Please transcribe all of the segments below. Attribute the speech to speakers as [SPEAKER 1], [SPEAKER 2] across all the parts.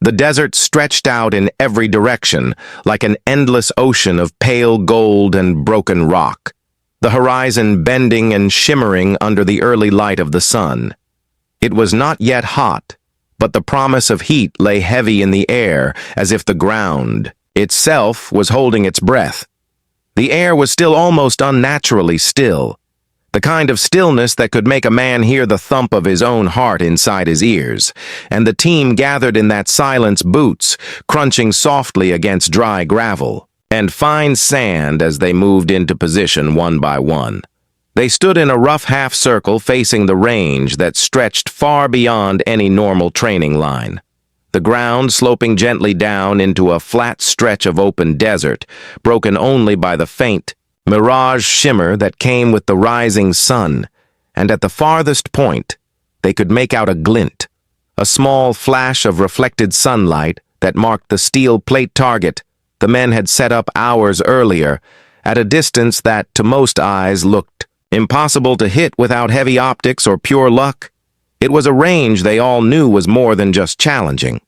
[SPEAKER 1] The desert stretched out in every direction, like an endless ocean of pale gold and broken rock, the horizon bending and shimmering under the early light of the sun. It was not yet hot, but the promise of heat lay heavy in the air, as if the ground itself was holding its breath. The air was still almost unnaturally still, the kind of stillness that could make a man hear the thump of his own heart inside his ears, and the team gathered in that silence, boots crunching softly against dry gravel and fine sand as they moved into position one by one. They stood in a rough half-circle facing the range that stretched far beyond any normal training line. The ground sloping gently down into a flat stretch of open desert, broken only by the faint, mirage shimmer that came with the rising sun, and at the farthest point, they could make out a glint, a small flash of reflected sunlight that marked the steel plate target the men had set up hours earlier, at a distance that, to most eyes, looked impossible to hit without heavy optics or pure luck. It was a range they all knew was more than just challenging.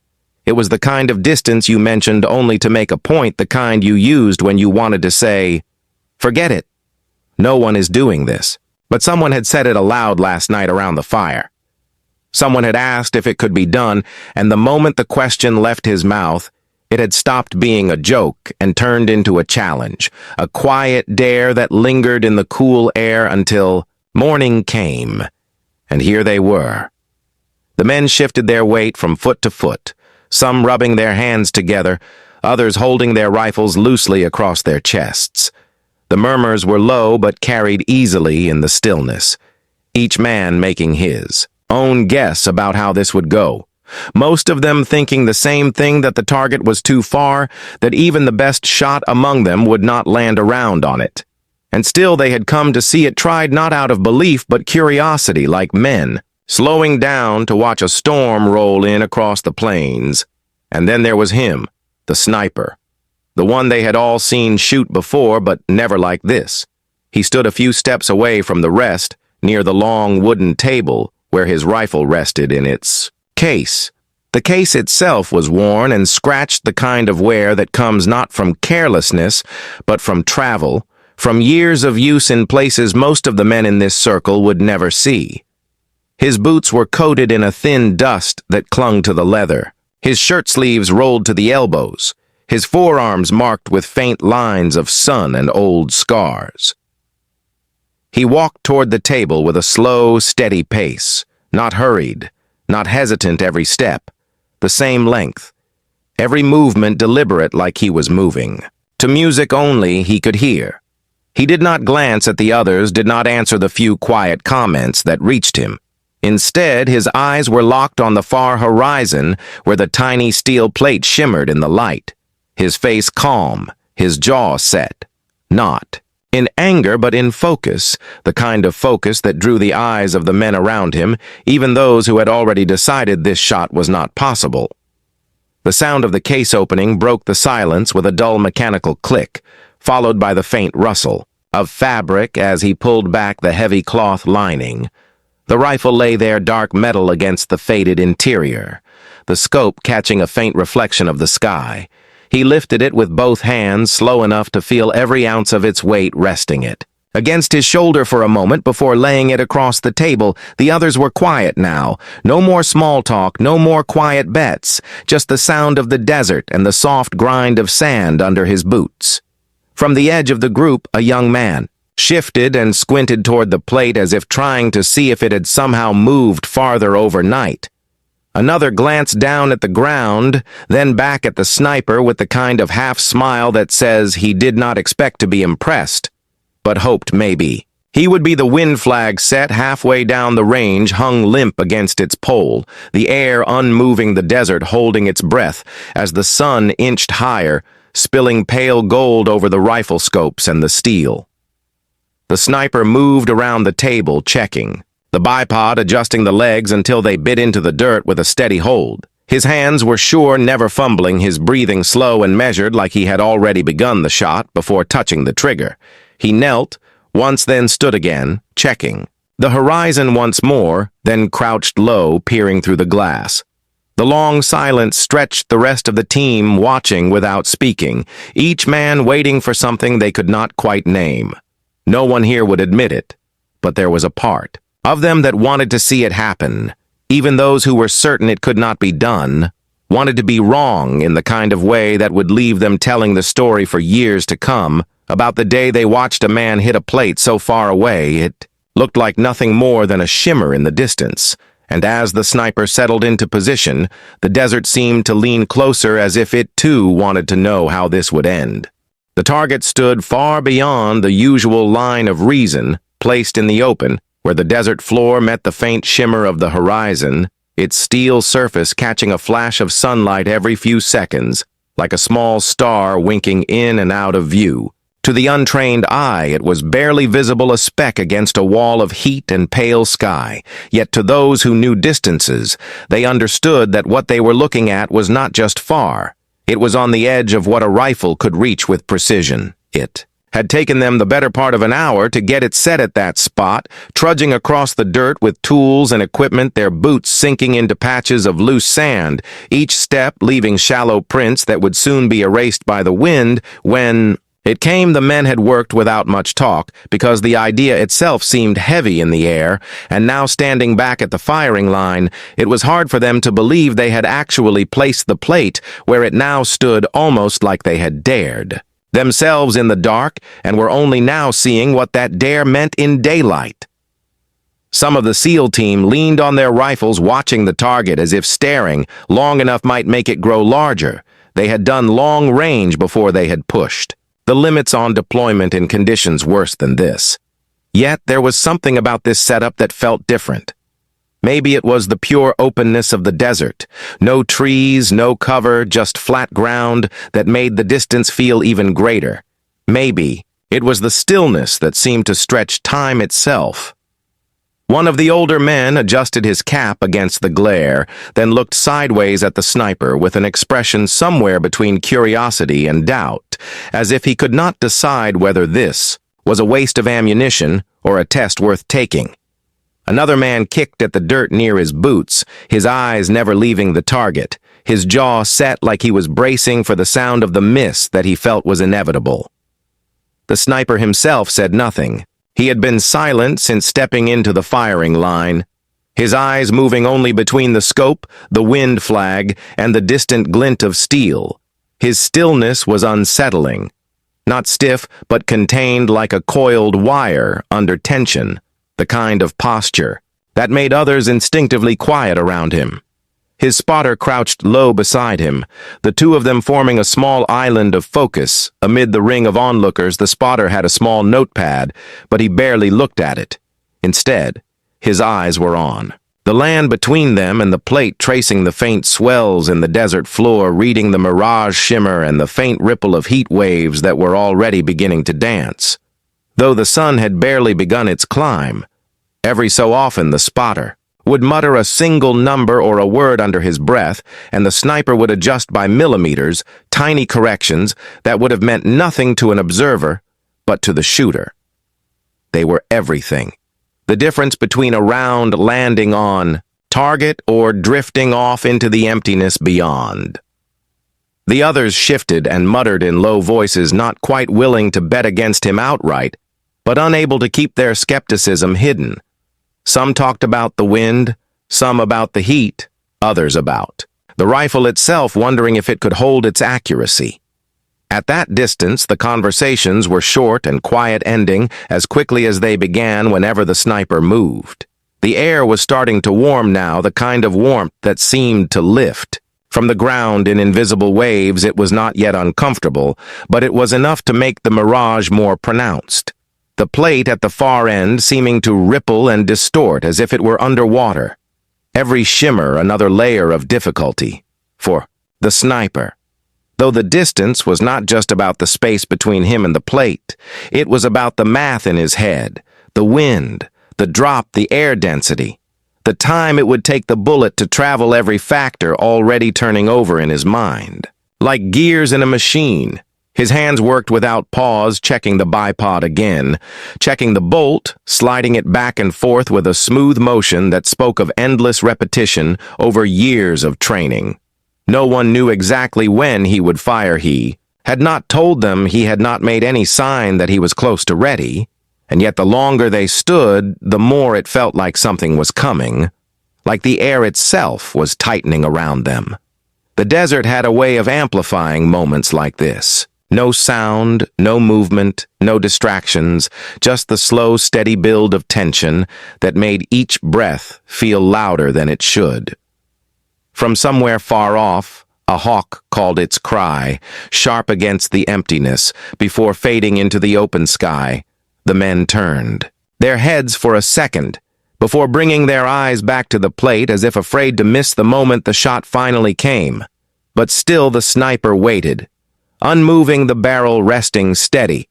[SPEAKER 1] It was the kind of distance you mentioned only to make a point, the kind you used when you wanted to say, "Forget it. No one is doing this." But someone had said it aloud last night around the fire. Someone had asked if it could be done, and the moment the question left his mouth, it had stopped being a joke and turned into a challenge, a quiet dare that lingered in the cool air until morning came. And here they were. The men shifted their weight from foot to foot, some rubbing their hands together, others holding their rifles loosely across their chests. The murmurs were low but carried easily in the stillness, each man making his own guess about how this would go. Most of them thinking the same thing, that the target was too far, that even the best shot among them would not land around on it. And still they had come to see it tried, not out of belief but curiosity, like men, slowing down to watch a storm roll in across the plains. And then there was him, the sniper. The one they had all seen shoot before, but never like this. He stood a few steps away from the rest, near the long wooden table where his rifle rested in its case. The case itself was worn and scratched, the kind of wear that comes not from carelessness, but from travel, from years of use in places most of the men in this circle would never see. His boots were coated in a thin dust that clung to the leather. His shirt sleeves rolled to the elbows, his forearms marked with faint lines of sun and old scars. He walked toward the table with a slow, steady pace, not hurried, not hesitant every step, the same length, every movement deliberate, like he was moving. To music only he could hear. He did not glance at the others, did not answer the few quiet comments that reached him. Instead, his eyes were locked on the far horizon where the tiny steel plate shimmered in the light. His face calm, his jaw set, not in anger but in focus, the kind of focus that drew the eyes of the men around him, even those who had already decided this shot was not possible. The sound of the case opening broke the silence with a dull mechanical click, followed by the faint rustle of fabric as he pulled back the heavy cloth lining. The rifle lay there, dark metal against the faded interior, the scope catching a faint reflection of the sky. He lifted it with both hands, slow enough to feel every ounce of its weight resting it against his shoulder for a moment before laying it across the table. The others were quiet now. No more small talk, no more quiet bets, just the sound of the desert and the soft grind of sand under his boots. From the edge of the group, a young man shifted and squinted toward the plate as if trying to see if it had somehow moved farther overnight. Another glanced down at the ground, then back at the sniper with the kind of half-smile that says he did not expect to be impressed, but hoped maybe. He would be the wind flag set halfway down the range, hung limp against its pole, the air unmoving, the desert holding its breath as the sun inched higher, spilling pale gold over the rifle scopes and the steel. The sniper moved around the table, checking, the bipod adjusting the legs until they bit into the dirt with a steady hold. His hands were sure, never fumbling, his breathing slow and measured like he had already begun the shot before touching the trigger. He knelt, once then stood again, checking the horizon once more, then crouched low, peering through the glass. The long silence stretched the rest of the team watching without speaking, each man waiting for something they could not quite name. No one here would admit it, but there was a part of them that wanted to see it happen. Even those who were certain it could not be done wanted to be wrong in the kind of way that would leave them telling the story for years to come about the day they watched a man hit a plate so far away it looked like nothing more than a shimmer in the distance. And as the sniper settled into position, the desert seemed to lean closer as if it too wanted to know how this would end. The target stood far beyond the usual line of reason, placed in the open, where the desert floor met the faint shimmer of the horizon, its steel surface catching a flash of sunlight every few seconds, like a small star winking in and out of view. To the untrained eye, it was barely visible, a speck against a wall of heat and pale sky. Yet to those who knew distances, they understood that what they were looking at was not just far. It was on the edge of what a rifle could reach with precision. It had taken them the better part of an hour to get it set at that spot, trudging across the dirt with tools and equipment, their boots sinking into patches of loose sand, each step leaving shallow prints that would soon be erased by the wind. When it came, the men had worked without much talk, because the idea itself seemed heavy in the air, and now standing back at the firing line, it was hard for them to believe they had actually placed the plate where it now stood, almost like they had dared themselves in the dark, and were only now seeing what that dare meant in daylight. Some of the SEAL team leaned on their rifles, watching the target as if staring long enough might make it grow larger. They had done long range before they had pushed the limits on deployment in conditions worse than this. Yet there was something about this setup that felt different. Maybe it was the pure openness of the desert. No trees, no cover, just flat ground that made the distance feel even greater. Maybe it was the stillness that seemed to stretch time itself. One of the older men adjusted his cap against the glare, then looked sideways at the sniper with an expression somewhere between curiosity and doubt, as if he could not decide whether this was a waste of ammunition or a test worth taking. Another man kicked at the dirt near his boots, his eyes never leaving the target, his jaw set like he was bracing for the sound of the miss that he felt was inevitable. The sniper himself said nothing. He had been silent since stepping into the firing line, his eyes moving only between the scope, the wind flag, and the distant glint of steel. His stillness was unsettling, not stiff, but contained like a coiled wire under tension, the kind of posture that made others instinctively quiet around him. His spotter crouched low beside him, the two of them forming a small island of focus. Amid the ring of onlookers, the spotter had a small notepad, but he barely looked at it. Instead, his eyes were on the land between them and the plate, tracing the faint swells in the desert floor, reading the mirage shimmer and the faint ripple of heat waves that were already beginning to dance. Though the sun had barely begun its climb, every so often the spotter would mutter a single number or a word under his breath, and the sniper would adjust by millimeters, tiny corrections that would have meant nothing to an observer, but to the shooter. They were everything. The difference between a round landing on target or drifting off into the emptiness beyond. The others shifted and muttered in low voices, not quite willing to bet against him outright, but unable to keep their skepticism hidden. Some talked about the wind, some about the heat, others about the rifle itself, wondering if it could hold its accuracy. At that distance, the conversations were short and quiet, ending as quickly as they began whenever the sniper moved. The air was starting to warm now, the kind of warmth that seemed to lift. From the ground in invisible waves, it was not yet uncomfortable, but it was enough to make the mirage more pronounced. The plate at the far end seeming to ripple and distort as if it were underwater. Every shimmer another layer of difficulty for the sniper. Though the distance was not just about the space between him and the plate, it was about the math in his head, the wind, the drop, the air density, the time it would take the bullet to travel, every factor already turning over in his mind. Like gears in a machine, His hands worked without pause, checking the bipod again, checking the bolt, sliding it back and forth with a smooth motion that spoke of endless repetition over years of training. No one knew exactly when he would fire. He had not told them. He had not made any sign that he was close to ready, and yet the longer they stood, the more it felt like something was coming, like the air itself was tightening around them. The desert had a way of amplifying moments like this. No sound, no movement, no distractions, just the slow, steady build of tension that made each breath feel louder than it should. From somewhere far off, a hawk called its cry, sharp against the emptiness, before fading into the open sky. The men turned, their heads for a second, before bringing their eyes back to the plate as if afraid to miss the moment the shot finally came. But still the sniper waited, unmoving, the barrel resting steady.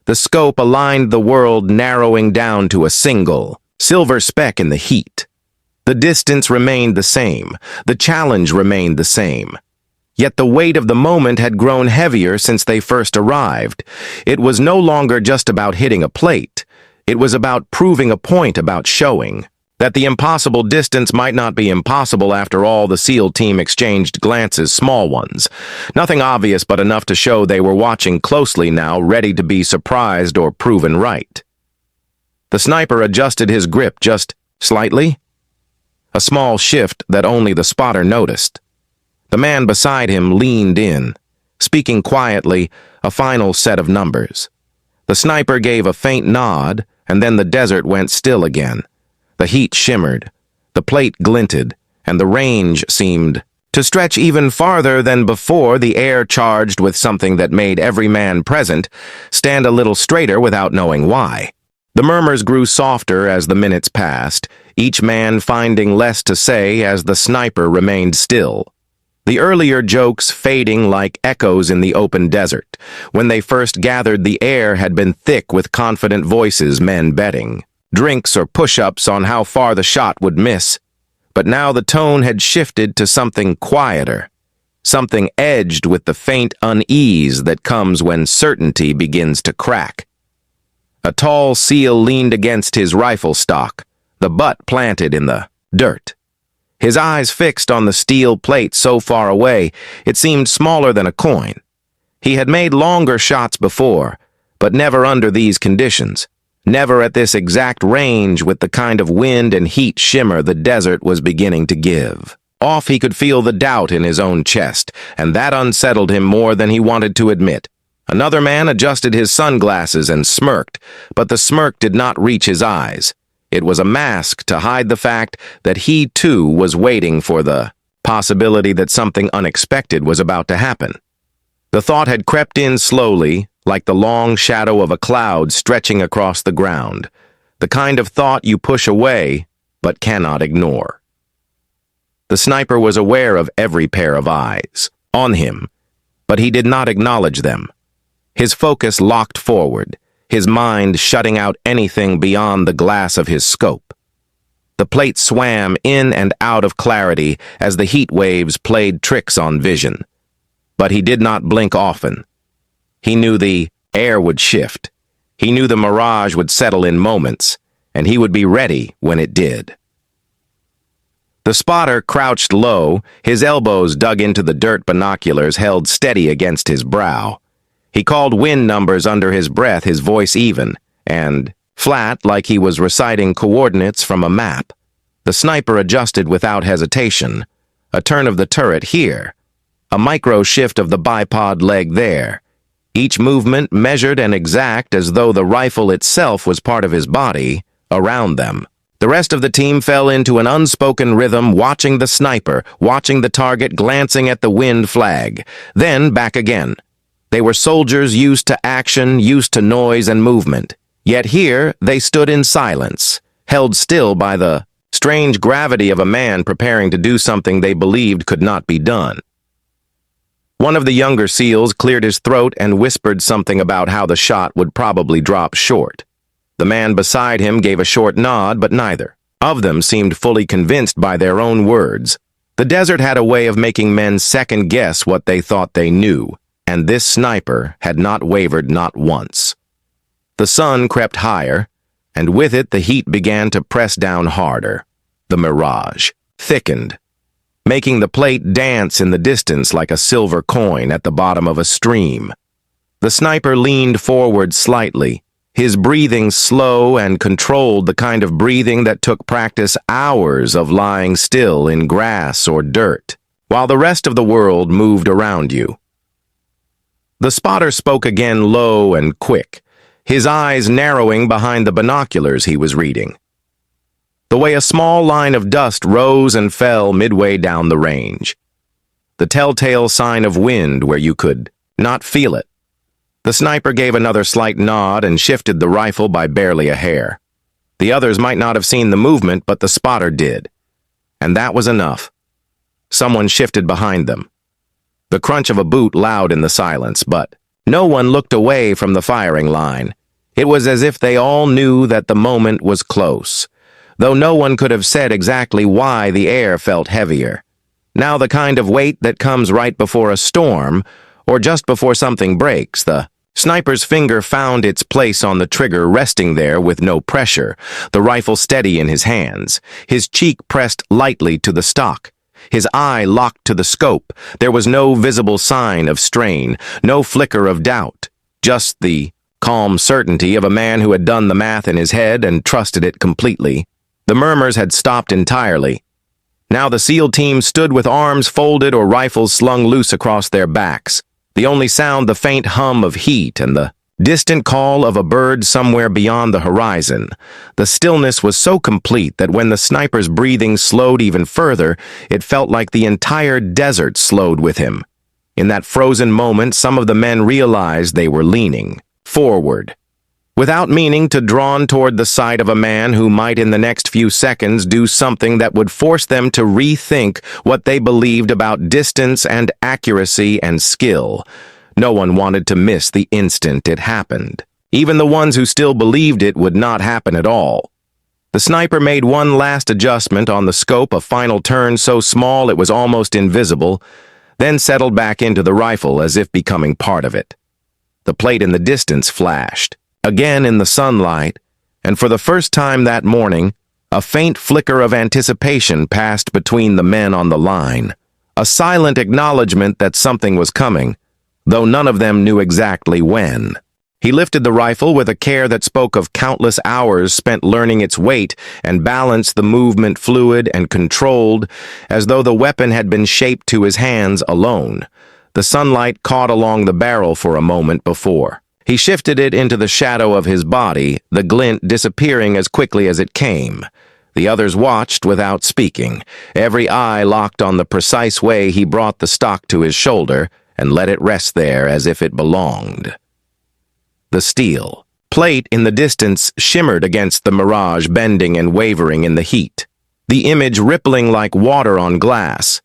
[SPEAKER 1] The scope aligned, the world narrowing down to a single, silver speck in the heat. The distance remained the same. The challenge remained the same. Yet the weight of the moment had grown heavier since they first arrived. It was no longer just about hitting a plate. It was about proving a point, about showing that the impossible distance might not be impossible after all. The SEAL team exchanged glances, small ones. Nothing obvious, but enough to show they were watching closely now, ready to be surprised or proven right. The sniper adjusted his grip just slightly, a small shift that only the spotter noticed. The man beside him leaned in, speaking quietly, a final set of numbers. The sniper gave a faint nod, and then the desert went still again. The heat shimmered, the plate glinted, and the range seemed to stretch even farther than before, the air charged with something that made every man present stand a little straighter without knowing why. The murmurs grew softer as the minutes passed, each man finding less to say as the sniper remained still. The earlier jokes fading like echoes in the open desert. When they first gathered, the air had been thick with confident voices, men betting drinks or push-ups on how far the shot would miss. But now the tone had shifted to something quieter, something edged with the faint unease that comes when certainty begins to crack. A tall SEAL leaned against his rifle stock, the butt planted in the dirt. His eyes fixed on the steel plate so far away, it seemed smaller than a coin. He had made longer shots before, but never under these conditions. Never at this exact range with the kind of wind and heat shimmer the desert was beginning to give. Off, he could feel the doubt in his own chest, and that unsettled him more than he wanted to admit. Another man adjusted his sunglasses and smirked, but the smirk did not reach his eyes. It was a mask to hide the fact that he, too, was waiting for the possibility that something unexpected was about to happen. The thought had crept in slowly, like the long shadow of a cloud stretching across the ground, the kind of thought you push away but cannot ignore. The sniper was aware of every pair of eyes on him, but he did not acknowledge them. His focus locked forward, his mind shutting out anything beyond the glass of his scope. The plate swam in and out of clarity as the heat waves played tricks on vision. But he did not blink often. He knew the air would shift. He knew the mirage would settle in moments, and he would be ready when it did. The spotter crouched low, his elbows dug into the dirt, binoculars held steady against his brow. He called wind numbers under his breath, his voice even and flat like he was reciting coordinates from a map. The sniper adjusted without hesitation. A turn of the turret here, a micro shift of the bipod leg there. Each movement measured and exact as though the rifle itself was part of his body, around them. The rest of the team fell into an unspoken rhythm, watching the sniper, watching the target, glancing at the wind flag. Then back again. They were soldiers used to action, used to noise and movement. Yet here they stood in silence, held still by the strange gravity of a man preparing to do something they believed could not be done. One of the younger SEALs cleared his throat and whispered something about how the shot would probably drop short. The man beside him gave a short nod, but neither of them seemed fully convinced by their own words. The desert had a way of making men second-guess what they thought they knew. and this sniper had not wavered not once. The sun crept higher, and with it the heat began to press down harder. The mirage thickened, making the plate dance in the distance like a silver coin at the bottom of a stream. The sniper leaned forward slightly, his breathing slow and controlled, the kind of breathing that took practice hours of lying still in grass or dirt, while the rest of the world moved around you. The spotter spoke again low and quick, his eyes narrowing behind the binoculars he was reading. The way a small line of dust rose and fell midway down the range. The telltale sign of wind where you could not feel it. The sniper gave another slight nod and shifted the rifle by barely a hair. The others might not have seen the movement, but the spotter did. And that was enough. Someone shifted behind them. The crunch of a boot loud in the silence, but no one looked away from the firing line. It was as if they all knew that the moment was close, though no one could have said exactly why the air felt heavier. Now the kind of weight that comes right before a storm, or just before something breaks. The sniper's finger found its place on the trigger, resting there with no pressure, the rifle steady in his hands, his cheek pressed lightly to the stock. His eye locked to the scope. There was no visible sign of strain, no flicker of doubt, just the calm certainty of a man who had done the math in his head and trusted it completely. The murmurs had stopped entirely. Now the SEAL team stood with arms folded or rifles slung loose across their backs. The only sound, the faint hum of heat and the distant call of a bird somewhere beyond the horizon. The stillness was so complete that when the sniper's breathing slowed even further, it felt like the entire desert slowed with him. In that frozen moment, some of the men realized they were leaning forward, without meaning to, drawn toward the sight of a man who might in the next few seconds do something that would force them to rethink what they believed about distance and accuracy and skill. No one wanted to miss the instant it happened. Even the ones who still believed it would not happen at all. The sniper made one last adjustment on the scope, a final turn so small it was almost invisible, then settled back into the rifle as if becoming part of it. The plate in the distance flashed, again in the sunlight, and for the first time that morning, a faint flicker of anticipation passed between the men on the line, a silent acknowledgement that something was coming, though none of them knew exactly when. He lifted the rifle with a care that spoke of countless hours spent learning its weight and balanced the movement fluid and controlled, as though the weapon had been shaped to his hands alone. The sunlight caught along the barrel for a moment before. He shifted it into the shadow of his body, the glint disappearing as quickly as it came. The others watched without speaking, every eye locked on the precise way he brought the stock to his shoulder and let it rest there as if it belonged. The steel plate in the distance shimmered against the mirage, bending and wavering in the heat, the image rippling like water on glass.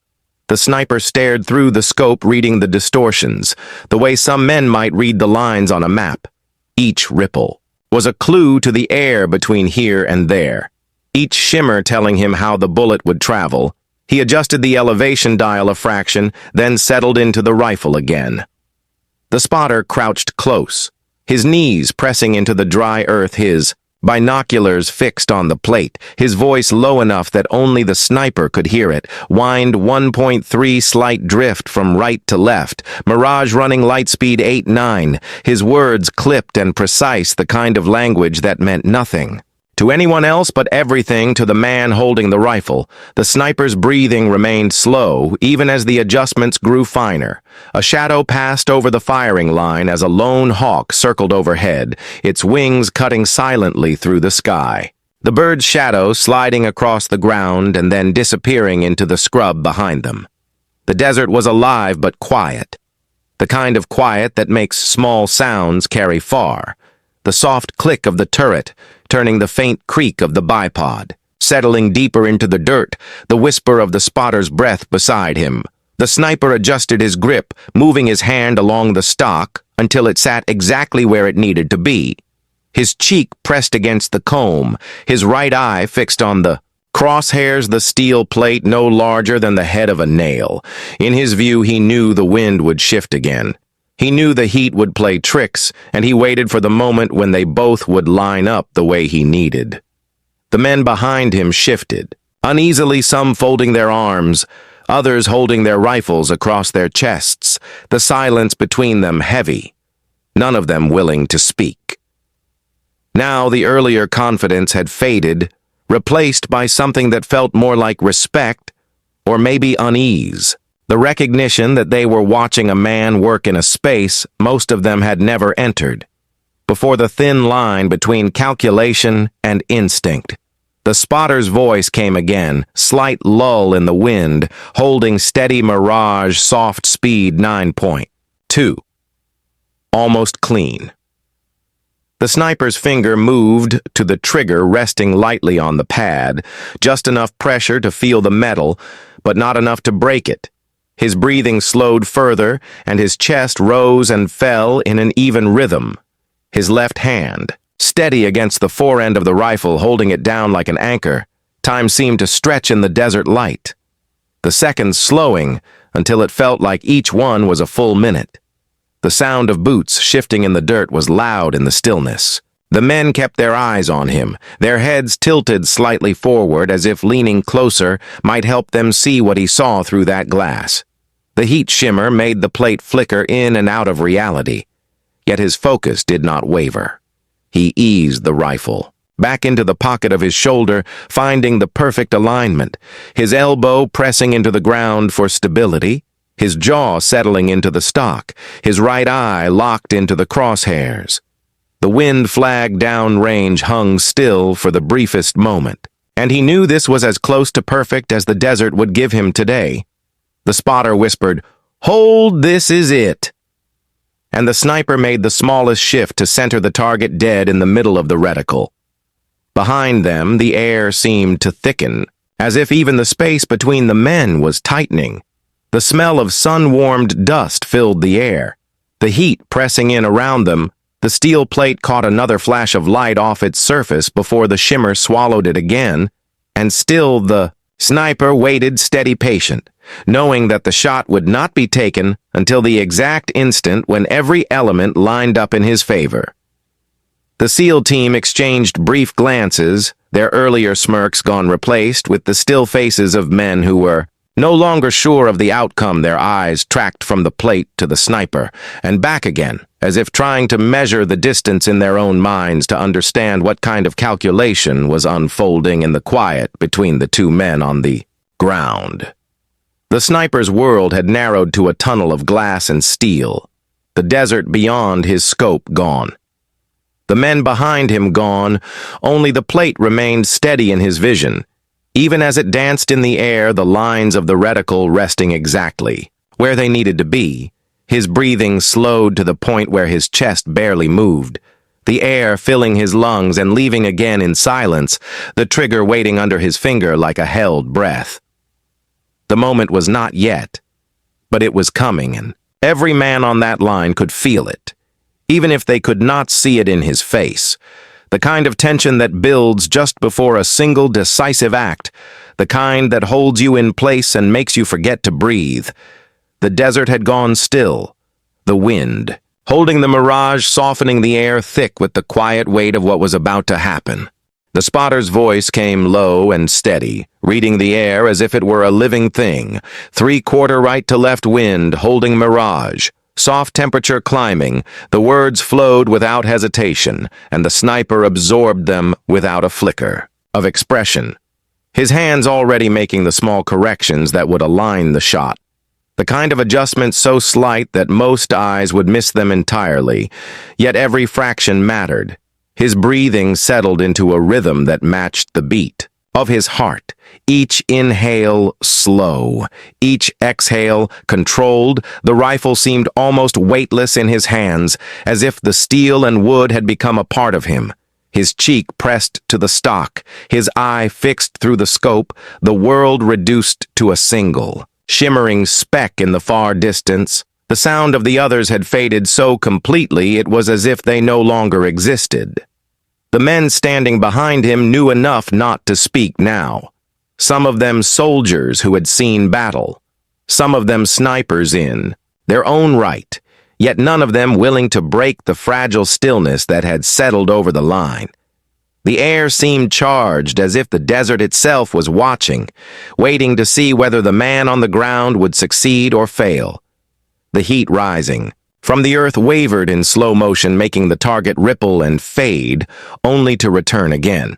[SPEAKER 1] The sniper stared through the scope, reading the distortions, the way some men might read the lines on a map. Each ripple was a clue to the air between here and there, each shimmer telling him how the bullet would travel. He adjusted the elevation dial a fraction, then settled into the rifle again. The spotter crouched close, his knees pressing into the dry earth, his binoculars fixed on the plate, his voice low enough that only the sniper could hear it, whined 1.3 slight drift from right to left, mirage running lightspeed 8-9, his words clipped and precise, the kind of language that meant nothing to anyone else but everything to the man holding the rifle. The sniper's breathing remained slow, even as the adjustments grew finer. A shadow passed over the firing line as a lone hawk circled overhead, its wings cutting silently through the sky. The bird's shadow sliding across the ground and then disappearing into the scrub behind them. The desert was alive but quiet, the kind of quiet that makes small sounds carry far. The soft click of the turret, turning the faint creak of the bipod, settling deeper into the dirt, the whisper of the spotter's breath beside him. The sniper adjusted his grip, moving his hand along the stock until it sat exactly where it needed to be. His cheek pressed against the comb, his right eye fixed on the crosshairs, the steel plate no larger than the head of a nail. In his view, he knew the wind would shift again. He knew the heat would play tricks, and he waited for the moment when they both would line up the way he needed. The men behind him shifted, uneasily, some folding their arms, others holding their rifles across their chests, the silence between them heavy, none of them willing to speak. Now the earlier confidence had faded, replaced by something that felt more like respect, or maybe unease. The recognition that they were watching a man work in a space most of them had never entered. Before the thin line between calculation and instinct, the spotter's voice came again, slight lull in the wind, holding steady Mirage soft speed 9.2. Almost clean. The sniper's finger moved to the trigger, resting lightly on the pad, just enough pressure to feel the metal, but not enough to break it. His breathing slowed further, and his chest rose and fell in an even rhythm. His left hand, steady against the forend of the rifle, holding it down like an anchor, time seemed to stretch in the desert light. The seconds slowing until it felt like each one was a full minute. The sound of boots shifting in the dirt was loud in the stillness. The men kept their eyes on him, their heads tilted slightly forward as if leaning closer might help them see what he saw through that glass. The heat shimmer made the plate flicker in and out of reality, yet his focus did not waver. He eased the rifle back into the pocket of his shoulder, finding the perfect alignment, his elbow pressing into the ground for stability, his jaw settling into the stock, his right eye locked into the crosshairs. The wind flag downrange hung still for the briefest moment, and he knew this was as close to perfect as the desert would give him today. The spotter whispered, "Hold, this is it." And the sniper made the smallest shift to center the target dead in the middle of the reticle. Behind them, the air seemed to thicken, as if even the space between the men was tightening. The smell of sun-warmed dust filled the air. The heat pressing in around them, the steel plate caught another flash of light off its surface before the shimmer swallowed it again, and still the sniper waited steady patient, knowing that the shot would not be taken until the exact instant when every element lined up in his favor. The SEAL team exchanged brief glances, their earlier smirks gone replaced with the still faces of men who were no longer sure of the outcome. Their eyes tracked from the plate to the sniper and back again, as if trying to measure the distance in their own minds to understand what kind of calculation was unfolding in the quiet between the two men on the ground. The sniper's world had narrowed to a tunnel of glass and steel, the desert beyond his scope gone. The men behind him gone, only the plate remained steady in his vision. Even as it danced in the air, the lines of the reticle resting exactly where they needed to be, his breathing slowed to the point where his chest barely moved, the air filling his lungs and leaving again in silence, the trigger waiting under his finger like a held breath. The moment was not yet, but it was coming, and every man on that line could feel it, even if they could not see it in his face. The kind of tension that builds just before a single decisive act, the kind that holds you in place and makes you forget to breathe. The desert had gone still, the wind, holding the Mirage, softening the air thick with the quiet weight of what was about to happen. The spotter's voice came low and steady, reading the air as if it were a living thing, 3/4 right to left wind, holding Mirage. Soft temperature climbing, the words flowed without hesitation, and the sniper absorbed them without a flicker of expression, his hands already making the small corrections that would align the shot. The kind of adjustments so slight that most eyes would miss them entirely, yet every fraction mattered. His breathing settled into a rhythm that matched the beat of his heart, each inhale slow, each exhale controlled. The rifle seemed almost weightless in his hands, as if the steel and wood had become a part of him. His cheek pressed to the stock, his eye fixed through the scope, the world reduced to a single, shimmering speck in the far distance. The sound of the others had faded so completely it was as if they no longer existed. The men standing behind him knew enough not to speak now. Some of them soldiers who had seen battle. Some of them snipers in their own right, yet none of them willing to break the fragile stillness that had settled over the line. The air seemed charged, as if the desert itself was watching, waiting to see whether the man on the ground would succeed or fail. The heat rising from the earth wavered in slow motion, making the target ripple and fade, only to return again.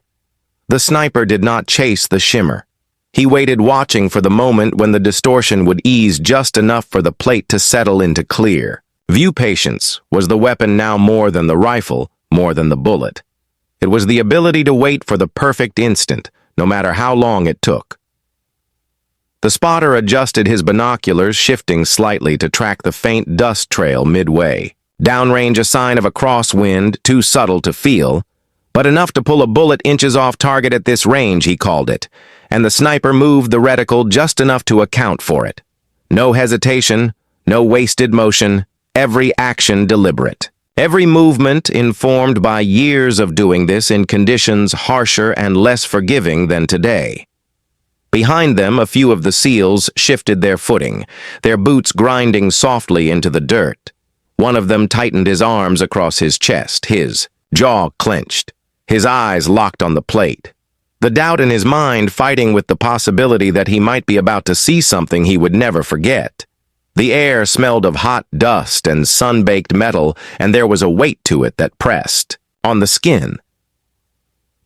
[SPEAKER 1] The sniper did not chase the shimmer. He waited, watching for the moment when the distortion would ease just enough for the plate to settle into clear. View patience was the weapon now, more than the rifle, more than the bullet. It was the ability to wait for the perfect instant, no matter how long it took. The spotter adjusted his binoculars, shifting slightly to track the faint dust trail midway. Downrange, a sign of a crosswind, too subtle to feel, but enough to pull a bullet inches off target at this range, he called it, and the sniper moved the reticle just enough to account for it. No hesitation, no wasted motion, every action deliberate. Every movement informed by years of doing this in conditions harsher and less forgiving than today. Behind them, a few of the SEALs shifted their footing, their boots grinding softly into the dirt. One of them tightened his arms across his chest, his jaw clenched, his eyes locked on the plate. The doubt in his mind fighting with the possibility that he might be about to see something he would never forget. The air smelled of hot dust and sun-baked metal, and there was a weight to it that pressed on the skin.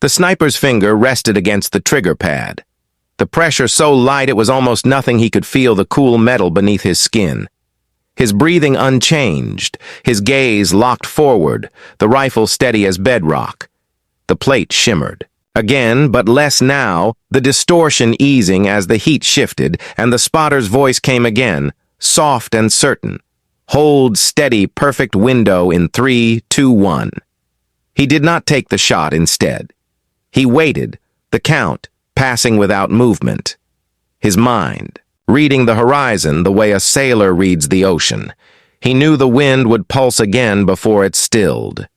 [SPEAKER 1] The sniper's finger rested against the trigger pad. The pressure so light it was almost nothing. He could feel the cool metal beneath his skin. His breathing unchanged, his gaze locked forward, the rifle steady as bedrock. The plate shimmered. Again, but less now, the distortion easing as the heat shifted, and the spotter's voice came again, soft and certain. Hold steady, perfect window in 3, 2, 1. He did not take the shot instead. He waited, the count, passing without movement. His mind, reading the horizon the way a sailor reads the ocean. He knew the wind would pulse again before it stilled.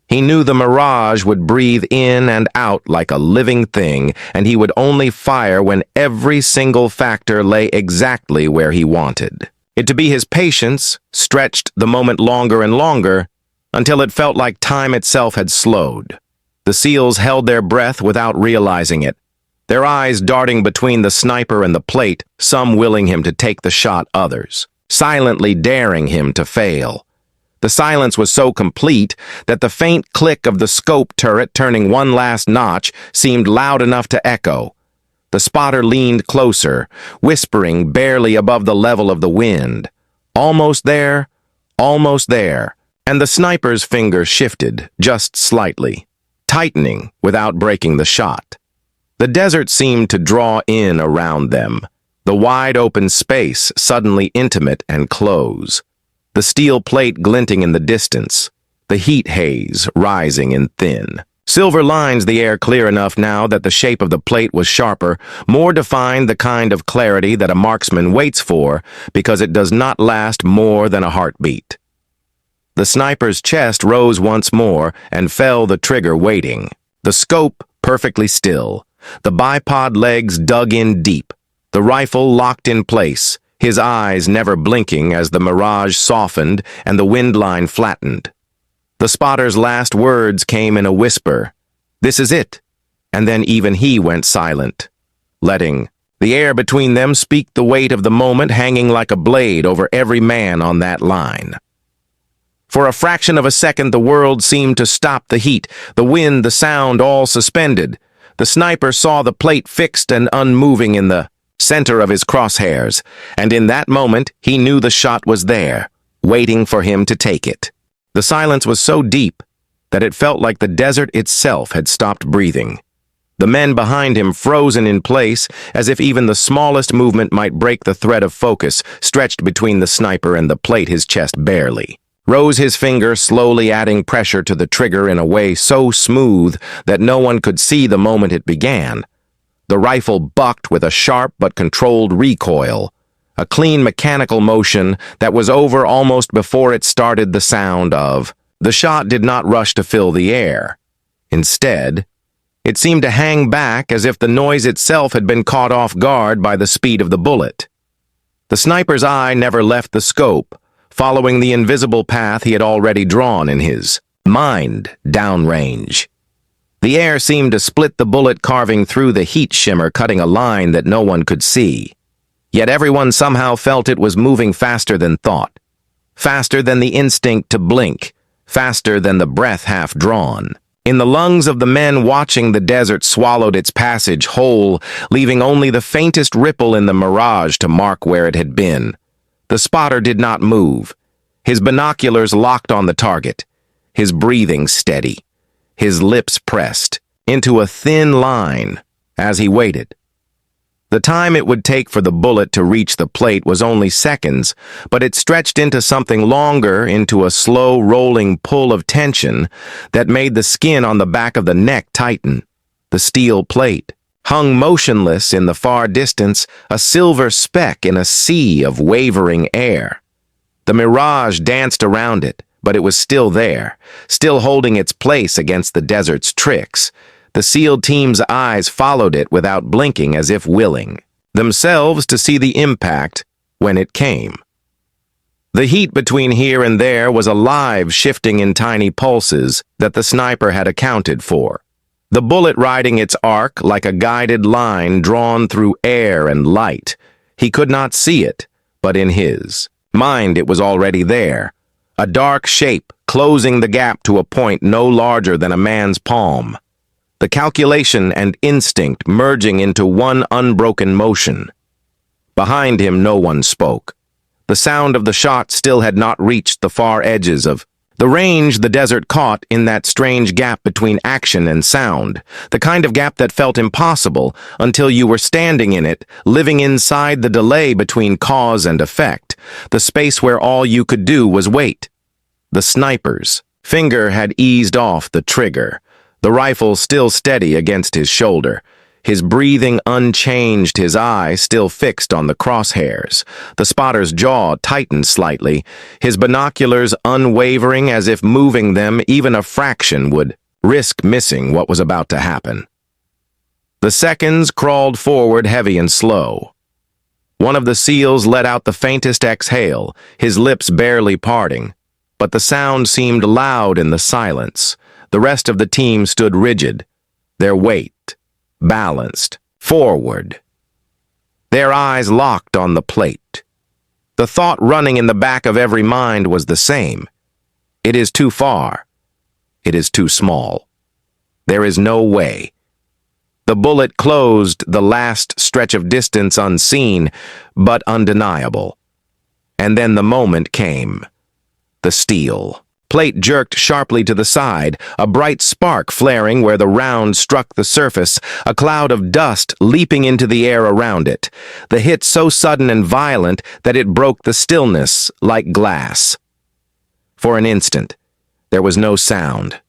[SPEAKER 1] He knew the mirage would breathe in and out like a living thing, and he would only fire when every single factor lay exactly where he wanted it to be. His patience stretched the moment longer and longer, until it felt like time itself had slowed. The SEALs held their breath without realizing it, their eyes darting between the sniper and the plate, some willing him to take the shot, others silently daring him to fail. The silence was so complete that the faint click of the scope turret turning one last notch seemed loud enough to echo. The spotter leaned closer, whispering barely above the level of the wind. Almost there, and the sniper's finger shifted just slightly, tightening without breaking the shot. The desert seemed to draw in around them, the wide open space suddenly intimate and close. The steel plate glinting in the distance, the heat haze rising in thin silver lines, the air clear enough now that the shape of the plate was sharper, more defined, the kind of clarity that a marksman waits for because it does not last more than a heartbeat. The sniper's chest rose once more and fell, the trigger waiting, the scope perfectly still, the bipod legs dug in deep, the rifle locked in place, his eyes never blinking as the mirage softened and the wind line flattened. The spotter's last words came in a whisper, "This is it," and then even he went silent, letting the air between them speak, the weight of the moment hanging like a blade over every man on that line. For a fraction of a second the world seemed to stop, the heat, the wind, the sound, all suspended. The sniper saw the plate fixed and unmoving in the center of his crosshairs, and in that moment he knew the shot was there, waiting for him to take it. The silence was so deep that it felt like the desert itself had stopped breathing. The men behind him frozen in place, as if even the smallest movement might break the thread of focus stretched between the sniper and the plate. His chest barely rose, his finger slowly adding pressure to the trigger in a way so smooth that no one could see the moment it began. The rifle bucked with a sharp but controlled recoil, a clean mechanical motion that was over almost before it started. The sound of the shot did not rush to fill the air. Instead, it seemed to hang back as if the noise itself had been caught off guard by the speed of the bullet. The sniper's eye never left the scope, following the invisible path he had already drawn in his mind downrange. The air seemed to split the bullet, carving through the heat shimmer, cutting a line that no one could see. Yet everyone somehow felt it was moving faster than thought, faster than the instinct to blink, faster than the breath half drawn. In the lungs of the men watching, the desert swallowed its passage whole, leaving only the faintest ripple in the mirage to mark where it had been. The spotter did not move, his binoculars locked on the target, his breathing steady, his lips pressed into a thin line as he waited. The time it would take for the bullet to reach the plate was only seconds, but it stretched into something longer, into a slow rolling pull of tension that made the skin on the back of the neck tighten. The steel plate hung motionless in the far distance, a silver speck in a sea of wavering air. The mirage danced around it, but it was still there, still holding its place against the desert's tricks. The SEAL team's eyes followed it without blinking, as if willing themselves to see the impact when it came. The heat between here and there was alive, shifting in tiny pulses that the sniper had accounted for. The bullet riding its arc like a guided line drawn through air and light. He could not see it, but in his mind it was already there. A dark shape closing the gap to a point no larger than a man's palm. The calculation and instinct merging into one unbroken motion. Behind him no one spoke. The sound of the shot still had not reached the far edges of the range the desert caught in that strange gap between action and sound, the kind of gap that felt impossible until you were standing in it, living inside the delay between cause and effect, the space where all you could do was wait. The sniper's finger had eased off the trigger, the rifle still steady against his shoulder, his breathing unchanged, his eye still fixed on the crosshairs. The spotter's jaw tightened slightly, his binoculars unwavering, as if moving them even a fraction would risk missing what was about to happen. The seconds crawled forward heavy and slow. One of the SEALs let out the faintest exhale, his lips barely parting, but the sound seemed loud in the silence. The rest of the team stood rigid, their weight balanced forward, their eyes locked on the plate. The thought running in the back of every mind was the same. It is too far. It is too small. There is no way. The bullet closed the last stretch of distance unseen, but undeniable. And then the moment came. The steel plate jerked sharply to the side, a bright spark flaring where the round struck the surface, a cloud of dust leaping into the air around it, the hit so sudden and violent that it broke the stillness like glass. For an instant, there was no sound,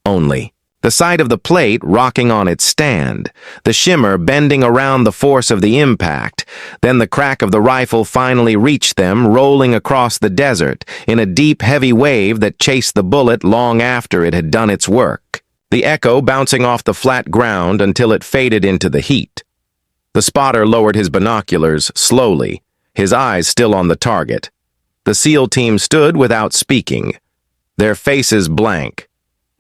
[SPEAKER 1] only the sight of the plate rocking on its stand, the shimmer bending around the force of the impact. Then the crack of the rifle finally reached them, rolling across the desert in a deep, heavy wave that chased the bullet long after it had done its work, the echo bouncing off the flat ground until it faded into the heat. The spotter lowered his binoculars slowly, his eyes still on the target. The SEAL team stood without speaking, their faces blank.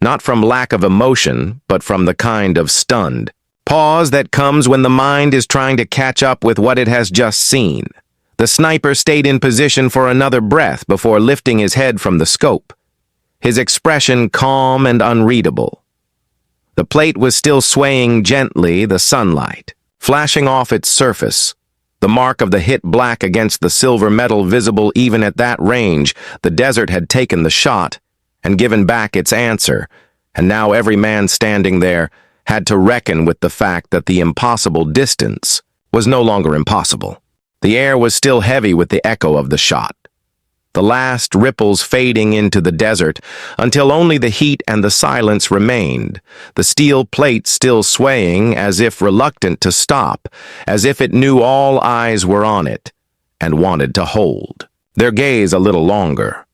[SPEAKER 1] Not from lack of emotion, but from the kind of stunned pause that comes when the mind is trying to catch up with what it has just seen. The sniper stayed in position for another breath before lifting his head from the scope, his expression calm and unreadable. The plate was still swaying gently, the sunlight flashing off its surface, the mark of the hit black against the silver metal visible even at that range. The desert had taken the shot and given back its answer, and now every man standing there had to reckon with the fact that the impossible distance was no longer impossible. The air was still heavy with the echo of the shot, the last ripples fading into the desert until only the heat and the silence remained, the steel plate still swaying as if reluctant to stop, as if it knew all eyes were on it and wanted to hold their gaze a little longer.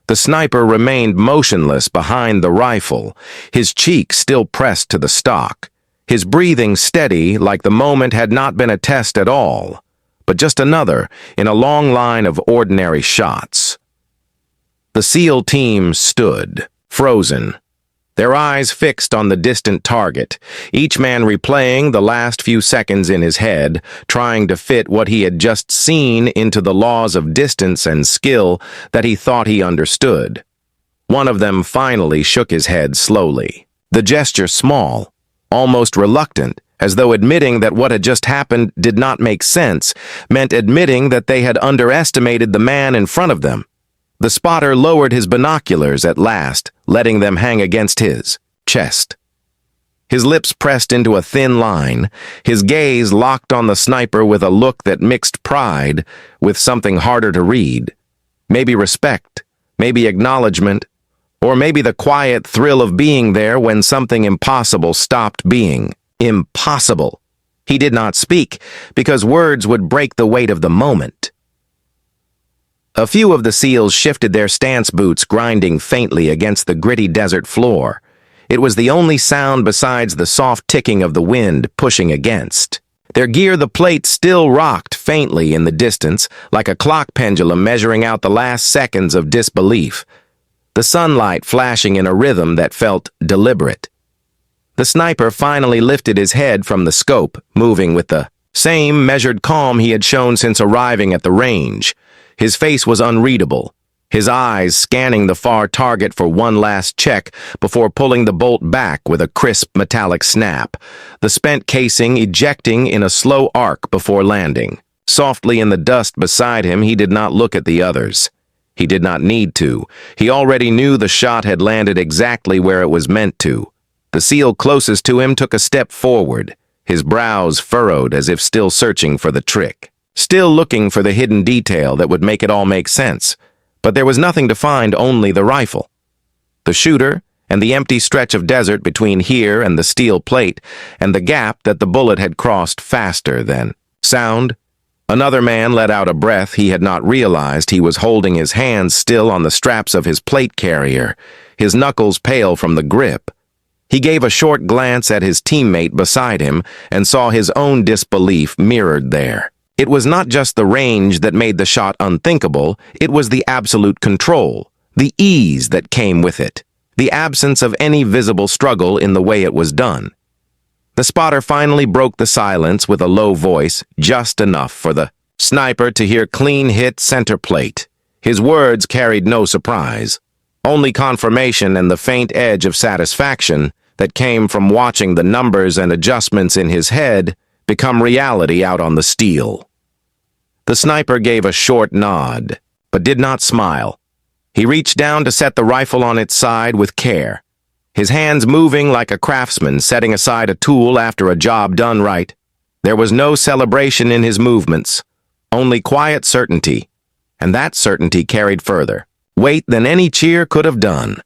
[SPEAKER 1] The sniper remained motionless behind the rifle, his cheek still pressed to the stock, his breathing steady like the moment had not been a test at all, but just another in a long line of ordinary shots. The SEAL team stood, frozen, their eyes fixed on the distant target, each man replaying the last few seconds in his head, trying to fit what he had just seen into the laws of distance and skill that he thought he understood. One of them finally shook his head slowly, the gesture small, almost reluctant, as though admitting that what had just happened did not make sense, meant admitting that they had underestimated the man in front of them. The spotter lowered his binoculars at last, letting them hang against his chest. His lips pressed into a thin line, his gaze locked on the sniper with a look that mixed pride with something harder to read. Maybe respect, maybe acknowledgement, or maybe the quiet thrill of being there when something impossible stopped being impossible. He did not speak, because words would break the weight of the moment. A few of the SEALs shifted their stance boots, grinding faintly against the gritty desert floor. It was the only sound besides the soft ticking of the wind pushing against. Their gear, the plate, still rocked faintly in the distance, like a clock pendulum measuring out the last seconds of disbelief. The sunlight flashing in a rhythm that felt deliberate. The sniper finally lifted his head from the scope, moving with the same measured calm he had shown since arriving at the range. His face was unreadable, his eyes scanning the far target for one last check before pulling the bolt back with a crisp metallic snap, the spent casing ejecting in a slow arc before landing. Softly in the dust beside him, he did not look at the others. He did not need to. He already knew the shot had landed exactly where it was meant to. The SEAL closest to him took a step forward, his brows furrowed as if still searching for the trick. Still looking for the hidden detail that would make it all make sense. But there was nothing to find, only the rifle. The shooter, and the empty stretch of desert between here and the steel plate, and the gap that the bullet had crossed faster than sound. Another man let out a breath he had not realized he was holding his hands still on the straps of his plate carrier, his knuckles pale from the grip. He gave a short glance at his teammate beside him and saw his own disbelief mirrored there. It was not just the range that made the shot unthinkable, it was the absolute control, the ease that came with it, the absence of any visible struggle in the way it was done. The spotter finally broke the silence with a low voice, just enough for the sniper to hear clean hit center plate. His words carried no surprise, only confirmation and the faint edge of satisfaction that came from watching the numbers and adjustments in his head become reality out on the steel. The sniper gave a short nod, but did not smile. He reached down to set the rifle on its side with care, his hands moving like a craftsman setting aside a tool after a job done right. There was no celebration in his movements, only quiet certainty, and that certainty carried further weight than any cheer could have done.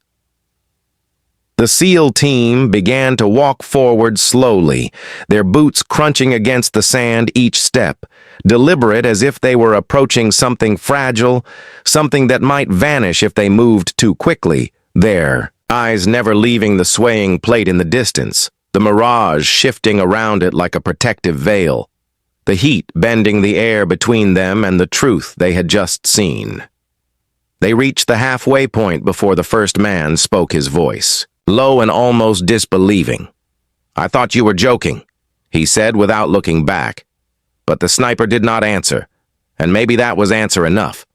[SPEAKER 1] The SEAL team began to walk forward slowly, their boots crunching against the sand each step, deliberate as if they were approaching something fragile, something that might vanish if they moved too quickly, their eyes never leaving the swaying plate in the distance, the mirage shifting around it like a protective veil, the heat bending the air between them and the truth they had just seen. They reached the halfway point before the first man spoke his voice, low and almost disbelieving. "I thought you were joking," he said without looking back. But the sniper did not answer, and maybe that was answer enough.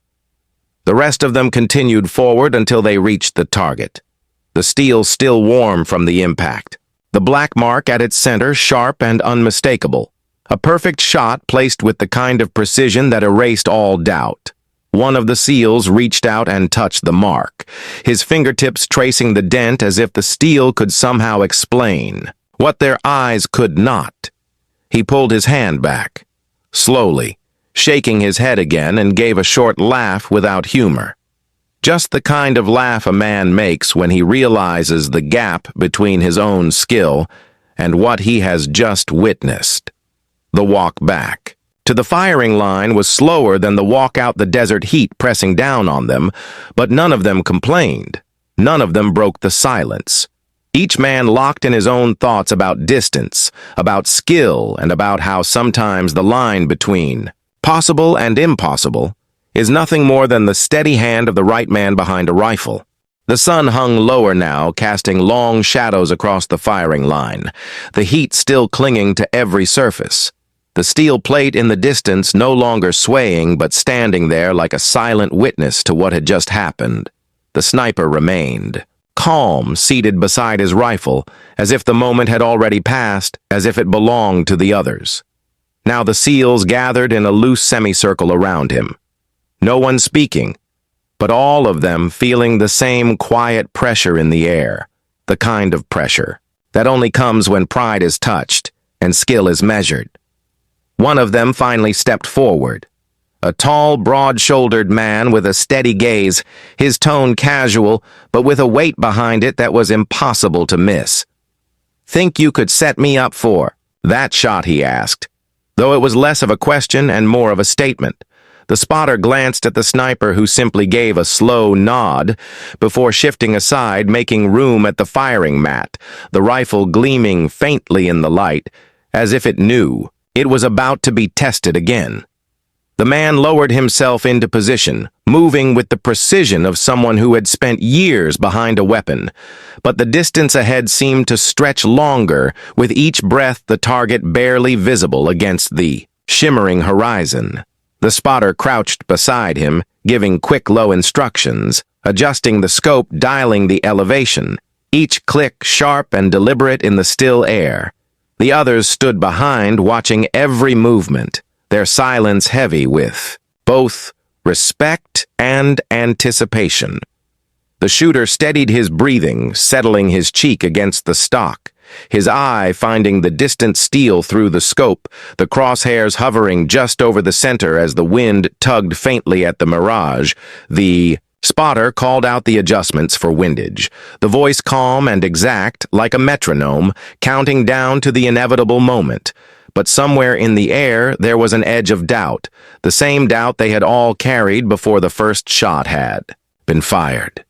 [SPEAKER 1] The rest of them continued forward until they reached the target, the steel still warm from the impact, the black mark at its center sharp and unmistakable, a perfect shot placed with the kind of precision that erased all doubt. One of the SEALs reached out and touched the mark, his fingertips tracing the dent as if the steel could somehow explain what their eyes could not. He pulled his hand back, slowly, shaking his head again, and gave a short laugh without humor. Just the kind of laugh a man makes when he realizes the gap between his own skill and what he has just witnessed. The walk back to the firing line was slower than the walk out, the desert heat pressing down on them, but none of them complained. None of them broke the silence. Each man locked in his own thoughts about distance, about skill, and about how sometimes the line between possible and impossible is nothing more than the steady hand of the right man behind a rifle. The sun hung lower now, casting long shadows across the firing line, the heat still clinging to every surface. The steel plate in the distance no longer swaying but standing there like a silent witness to what had just happened. The sniper remained, calm, seated beside his rifle, as if the moment had already passed, as if it belonged to the others. Now the SEALs gathered in a loose semicircle around him. No one speaking, but all of them feeling the same quiet pressure in the air, the kind of pressure that only comes when pride is touched and skill is measured. One of them finally stepped forward. A tall, broad-shouldered man with a steady gaze, his tone casual, but with a weight behind it that was impossible to miss. "Think you could set me up for that shot?" he asked, though it was less of a question and more of a statement. The spotter glanced at the sniper, who simply gave a slow nod before shifting aside, making room at the firing mat, the rifle gleaming faintly in the light, as if it knew it was about to be tested again. The man lowered himself into position, moving with the precision of someone who had spent years behind a weapon, but the distance ahead seemed to stretch longer, with each breath the target barely visible against the shimmering horizon. The spotter crouched beside him, giving quick low instructions, adjusting the scope, dialing the elevation, each click sharp and deliberate in the still air. The others stood behind, watching every movement, their silence heavy with both respect and anticipation. The shooter steadied his breathing, settling his cheek against the stock, his eye finding the distant steel through the scope, the crosshairs hovering just over the center as the wind tugged faintly at the mirage. The spotter called out the adjustments for windage, the voice calm and exact, like a metronome, counting down to the inevitable moment. But somewhere in the air there was an edge of doubt, the same doubt they had all carried before the first shot had been fired.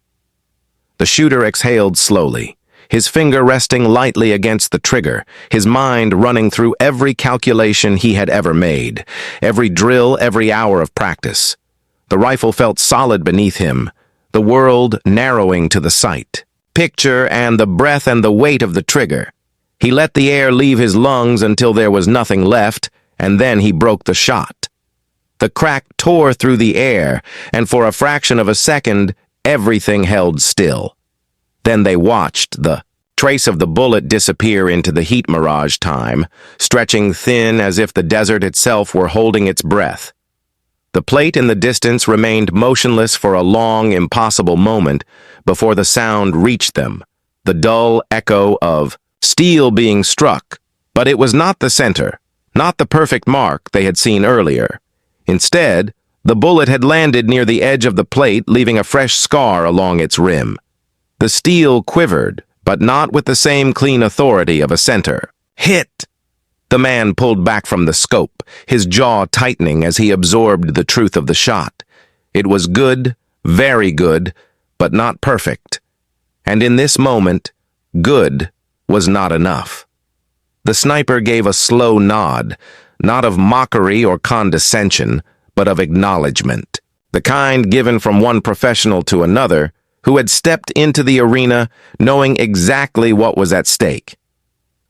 [SPEAKER 1] The shooter exhaled slowly, his finger resting lightly against the trigger, his mind running through every calculation he had ever made, every drill, every hour of practice. The rifle felt solid beneath him, the world narrowing to the sight, picture and the breath and the weight of the trigger. He let the air leave his lungs until there was nothing left, and then he broke the shot. The crack tore through the air, and for a fraction of a second, everything held still. Then they watched the trace of the bullet disappear into the heat mirage time, stretching thin as if the desert itself were holding its breath. The plate in the distance remained motionless for a long, impossible moment before the sound reached them, the dull echo of steel being struck. But it was not the center, not the perfect mark they had seen earlier. Instead, the bullet had landed near the edge of the plate, leaving a fresh scar along its rim. The steel quivered, but not with the same clean authority of a center. "Hit!" The man pulled back from the scope, his jaw tightening as he absorbed the truth of the shot. It was good, very good, but not perfect. And in this moment, good was not enough. The sniper gave a slow nod, not of mockery or condescension, but of acknowledgement, the kind given from one professional to another who had stepped into the arena knowing exactly what was at stake.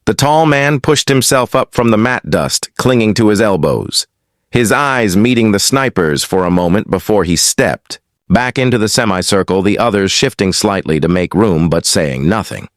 [SPEAKER 1] The tall man pushed himself up from the mat dust, clinging to his elbows, his eyes meeting the sniper's for a moment before he stepped back into the semicircle, the others shifting slightly to make room but saying nothing.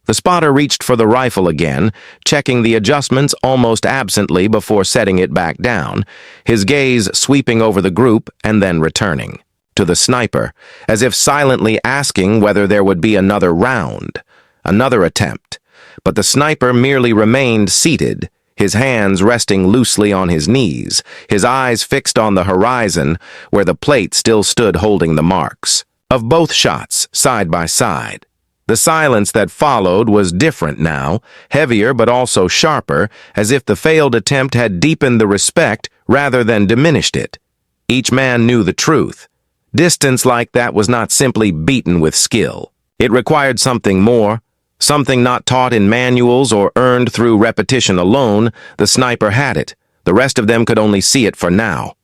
[SPEAKER 1] The spotter reached for the rifle again, checking the adjustments almost absently before setting it back down, his gaze sweeping over the group and then returning to the sniper, as if silently asking whether there would be another round, another attempt. But the sniper merely remained seated, his hands resting loosely on his knees, his eyes fixed on the horizon where the plate still stood holding the marks of both shots side by side. The silence that followed was different now, heavier but also sharper, as if the failed attempt had deepened the respect rather than diminished it. Each man knew the truth. Distance like that was not simply beaten with skill. It required something more, something not taught in manuals or earned through repetition alone. The sniper had it. The rest of them could only see it for now.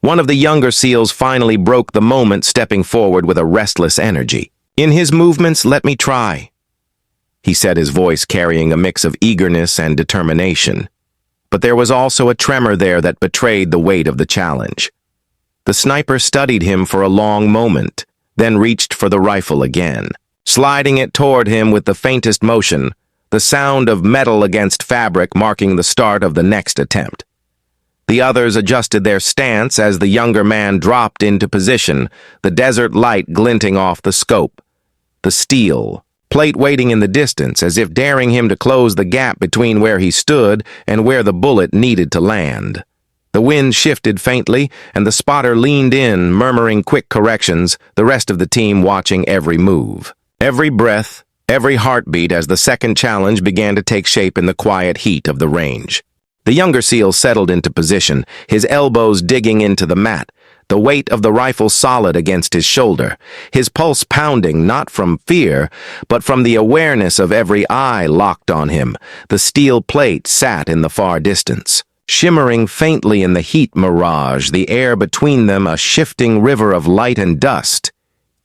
[SPEAKER 1] One of the younger SEALs finally broke the moment, stepping forward with a restless energy. "In his movements, let me try," he said, his voice carrying a mix of eagerness and determination. But there was also a tremor there that betrayed the weight of the challenge. The sniper studied him for a long moment, then reached for the rifle again, sliding it toward him with the faintest motion, the sound of metal against fabric marking the start of the next attempt. The others adjusted their stance as the younger man dropped into position, the desert light glinting off the scope. The steel plate waiting in the distance, as if daring him to close the gap between where he stood and where the bullet needed to land. The wind shifted faintly, and the spotter leaned in, murmuring quick corrections, the rest of the team watching every move. Every breath, every heartbeat as the second challenge began to take shape in the quiet heat of the range. The younger SEAL settled into position, his elbows digging into the mat, the weight of the rifle solid against his shoulder, his pulse pounding not from fear, but from the awareness of every eye locked on him. The steel plate sat in the far distance, shimmering faintly in the heat mirage, the air between them a shifting river of light and dust.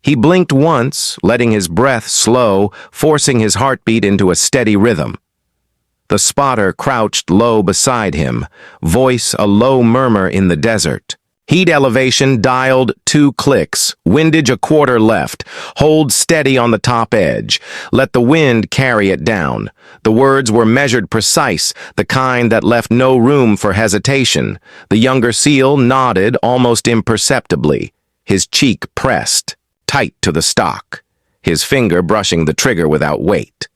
[SPEAKER 1] He blinked once, letting his breath slow, forcing his heartbeat into a steady rhythm. The spotter crouched low beside him, voice a low murmur in the desert. Heat elevation dialed 2 clicks, windage a quarter left, hold steady on the top edge, let the wind carry it down. The words were measured precise, the kind that left no room for hesitation. The younger SEAL nodded almost imperceptibly, his cheek pressed, tight to the stock, his finger brushing the trigger without weight.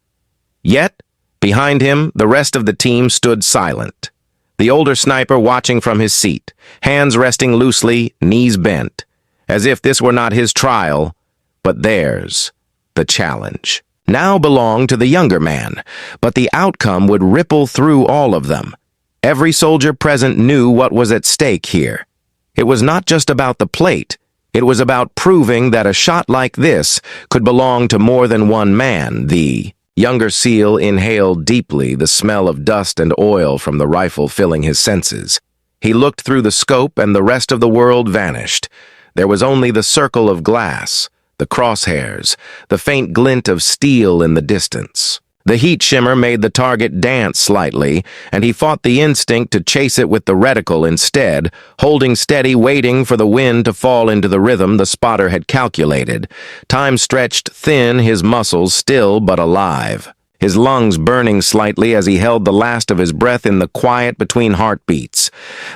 [SPEAKER 1] Yet, behind him, the rest of the team stood silent. The older sniper watching from his seat, hands resting loosely, knees bent, as if this were not his trial, but theirs. The challenge now belonged to the younger man, but the outcome would ripple through all of them. Every soldier present knew what was at stake here. It was not just about the plate. It was about proving that a shot like this could belong to more than one man. The younger SEAL inhaled deeply, the smell of dust and oil from the rifle filling his senses. He looked through the scope and the rest of the world vanished. There was only the circle of glass, the crosshairs, the faint glint of steel in the distance. The heat shimmer made the target dance slightly, and he fought the instinct to chase it with the reticle instead, holding steady, waiting for the wind to fall into the rhythm the spotter had calculated. Time stretched thin, his muscles still but alive, his lungs burning slightly as he held the last of his breath in the quiet between heartbeats.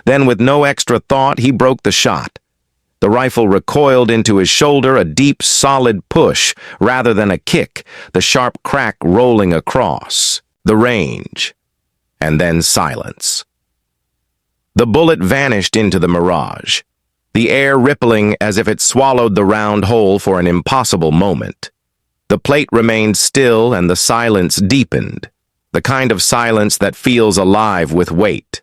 [SPEAKER 1] Then, with no extra thought, he broke the shot. The rifle recoiled into his shoulder, a deep, solid push rather than a kick, the sharp crack rolling across the range, and then silence. The bullet vanished into the mirage, the air rippling as if it swallowed the round hole for an impossible moment. The plate remained still and the silence deepened, the kind of silence that feels alive with weight.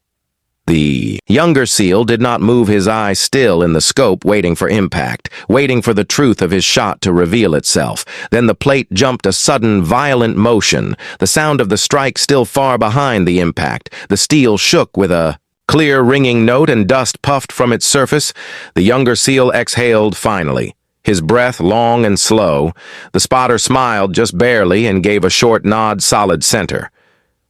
[SPEAKER 1] The younger SEAL did not move, his eyes still in the scope, waiting for impact, waiting for the truth of his shot to reveal itself. Then the plate jumped a sudden, violent motion, the sound of the strike still far behind the impact. The steel shook with a clear, ringing note, and dust puffed from its surface. The younger SEAL exhaled finally, his breath long and slow. The spotter smiled just barely and gave a short nod, solid center.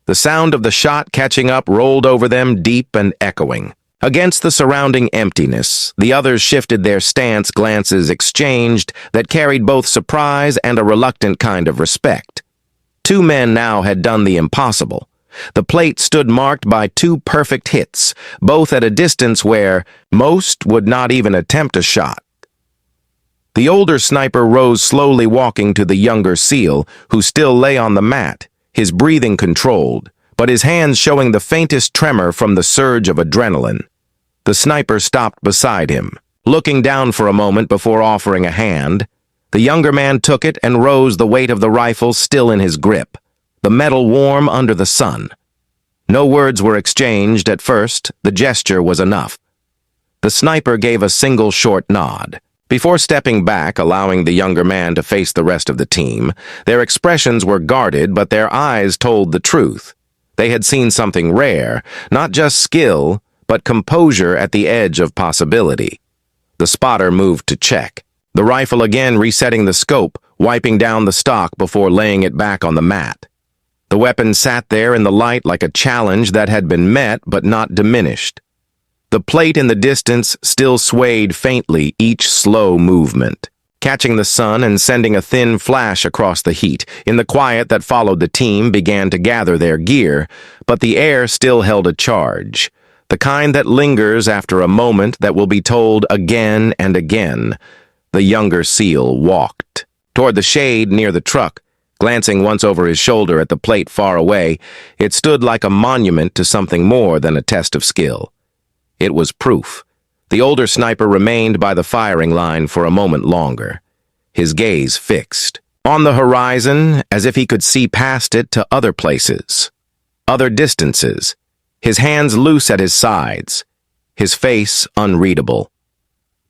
[SPEAKER 1] The sound of the shot catching up rolled over them, deep and echoing. Against the surrounding emptiness, the others shifted their stance, glances exchanged that carried both surprise and a reluctant kind of respect. 2 men now had done the impossible. The plate stood marked by 2 perfect hits, both at a distance where most would not even attempt a shot. The older sniper rose slowly, walking to the younger SEAL, who still lay on the mat, his breathing controlled, but his hands showing the faintest tremor from the surge of adrenaline. The sniper stopped beside him, looking down for a moment before offering a hand. The younger man took it and rose, the weight of the rifle still in his grip, the metal warm under the sun. No words were exchanged at first, the gesture was enough. The sniper gave a single short nod. Before stepping back, allowing the younger man to face the rest of the team, their expressions were guarded, but their eyes told the truth. They had seen something rare, not just skill, but composure at the edge of possibility. The spotter moved to check, the rifle again resetting the scope, wiping down the stock before laying it back on the mat. The weapon sat there in the light like a challenge that had been met but not diminished. The plate in the distance still swayed faintly each slow movement, catching the sun and sending a thin flash across the heat. In the quiet that followed, the team began to gather their gear, but the air still held a charge, the kind that lingers after a moment that will be told again and again. The younger SEAL walked toward the shade near the truck, glancing once over his shoulder at the plate far away. It stood like a monument to something more than a test of skill. It was proof. The older sniper remained by the firing line for a moment longer, his gaze fixed on the horizon, as if he could see past it to other places, other distances, his hands loose at his sides, his face unreadable.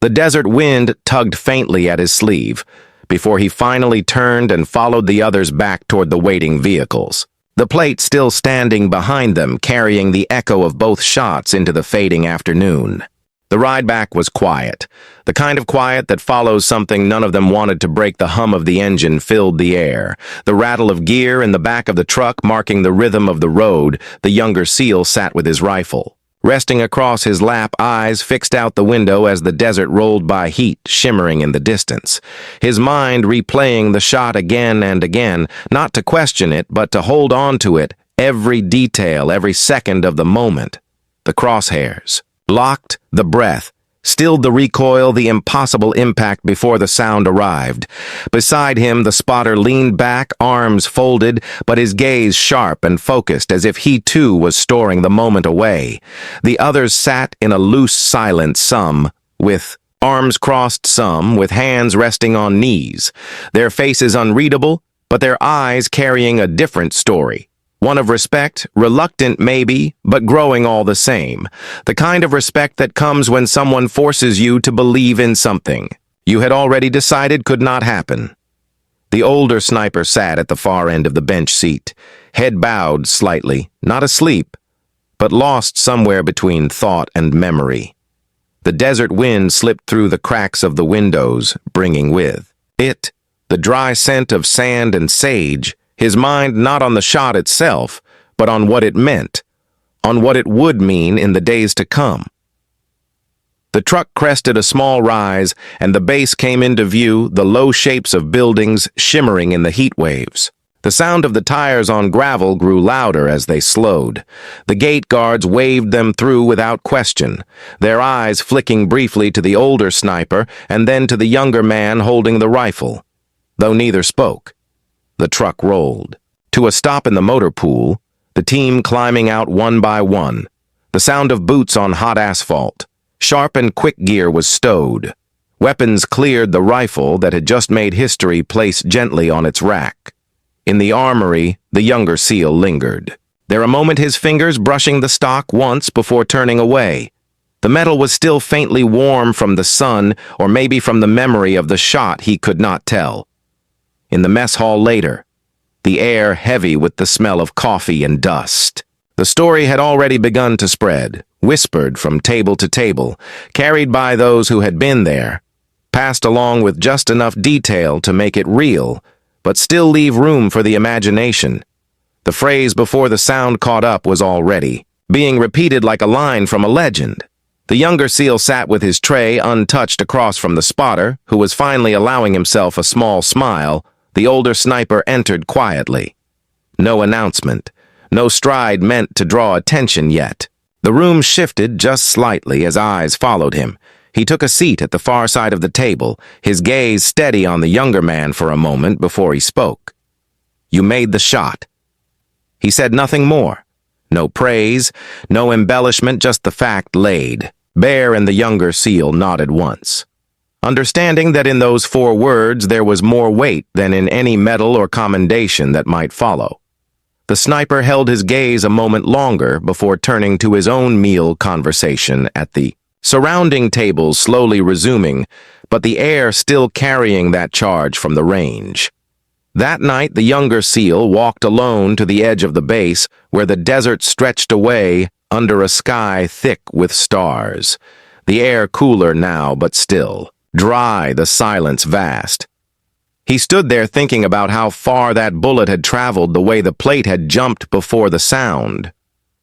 [SPEAKER 1] The desert wind tugged faintly at his sleeve before he finally turned and followed the others back toward the waiting vehicles, the plate still standing behind them, carrying the echo of both shots into the fading afternoon. The ride back was quiet, the kind of quiet that follows something none of them wanted to break. The hum of the engine filled the air, the rattle of gear in the back of the truck marking the rhythm of the road. The younger SEAL sat with his rifle resting across his lap, eyes fixed out the window as the desert rolled by, heat shimmering in the distance. His mind replaying the shot again and again, not to question it, but to hold on to it, every detail, every second of the moment. The crosshairs locked, the breath stilled, the recoil, the impossible impact before the sound arrived. Beside him, the spotter leaned back, arms folded, but his gaze sharp and focused, as if he too was storing the moment away. The others sat in a loose silence, some with arms crossed, some with hands resting on knees, their faces unreadable, but their eyes carrying a different story. One of respect, reluctant maybe, but growing all the same. The kind of respect that comes when someone forces you to believe in something you had already decided could not happen. The older sniper sat at the far end of the bench seat, head bowed slightly, not asleep, but lost somewhere between thought and memory. The desert wind slipped through the cracks of the windows, bringing with it the dry scent of sand and sage, his mind not on the shot itself, but on what it meant, on what it would mean in the days to come. The truck crested a small rise, and the base came into view, the low shapes of buildings shimmering in the heat waves. The sound of the tires on gravel grew louder as they slowed. The gate guards waved them through without question, their eyes flicking briefly to the older sniper and then to the younger man holding the rifle. Though neither spoke, the truck rolled to a stop in the motor pool, the team climbing out one by one. The sound of boots on hot asphalt. Sharp and quick gear was stowed. Weapons cleared, the rifle that had just made history placed gently on its rack. In the armory, the younger SEAL lingered. There a moment, his fingers brushing the stock once before turning away. The metal was still faintly warm from the sun, or maybe from the memory of the shot, he could not tell. In the mess hall later, the air heavy with the smell of coffee and dust. The story had already begun to spread, whispered from table to table, carried by those who had been there, passed along with just enough detail to make it real, but still leave room for the imagination. The phrase before the sound caught up was already being repeated like a line from a legend. The younger SEAL sat with his tray untouched across from the spotter, who was finally allowing himself a small smile. The older sniper entered quietly. No announcement, no stride meant to draw attention yet. The room shifted just slightly as eyes followed him. He took a seat at the far side of the table, his gaze steady on the younger man for a moment before he spoke. "You made the shot." He said nothing more. No praise, no embellishment, just the fact laid bare, and the younger SEAL nodded once, understanding that in those 4 words there was more weight than in any medal or commendation that might follow. The sniper held his gaze a moment longer before turning to his own meal conversation at the surrounding tables, slowly resuming, but the air still carrying that charge from the range. That night, the younger SEAL walked alone to the edge of the base, where the desert stretched away, under a sky thick with stars. The air cooler now, but still. Dry, the silence vast. He stood there thinking about how far that bullet had traveled, the way the plate had jumped before the sound.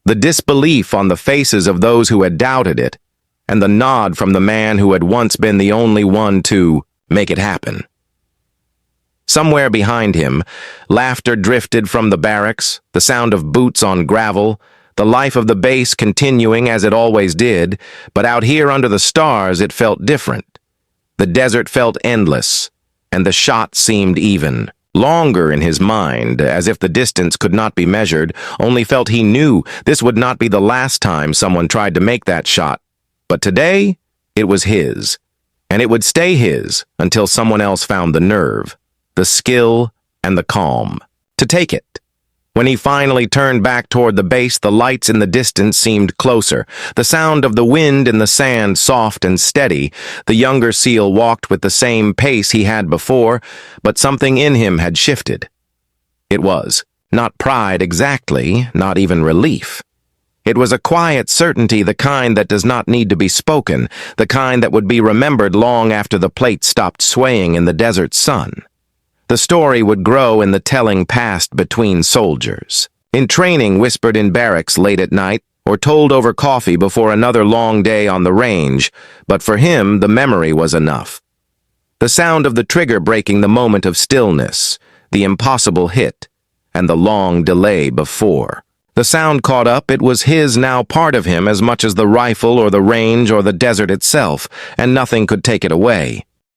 [SPEAKER 1] The disbelief on the faces of those who had doubted it, and the nod from the man who had once been the only one to make it happen. Somewhere behind him, laughter drifted from the barracks, the sound of boots on gravel, the life of the base continuing as it always did, but out here under the stars it felt different. The desert felt endless, and the shot seemed even, longer in his mind, as if the distance could not be measured, only felt he knew this would not be the last time someone tried to make that shot. But today, it was his, and it would stay his until someone else found the nerve, the skill, and the calm to take it. When he finally turned back toward the base, the lights in the distance seemed closer. The sound of the wind in the sand soft and steady. The younger SEAL walked with the same pace he had before, but something in him had shifted. It was not pride exactly, not even relief. It was a quiet certainty, the kind that does not need to be spoken, the kind that would be remembered long after the plate stopped swaying in the desert sun. The story would grow in the telling passed between soldiers. In training, whispered in barracks late at night, or told over coffee before another long day on the range, but for him the memory was enough. The sound of the trigger breaking the moment of stillness, the impossible hit, and the long delay before. The sound caught up, it was his, now part of him as much as the rifle or the range or the desert itself, and nothing could take it away.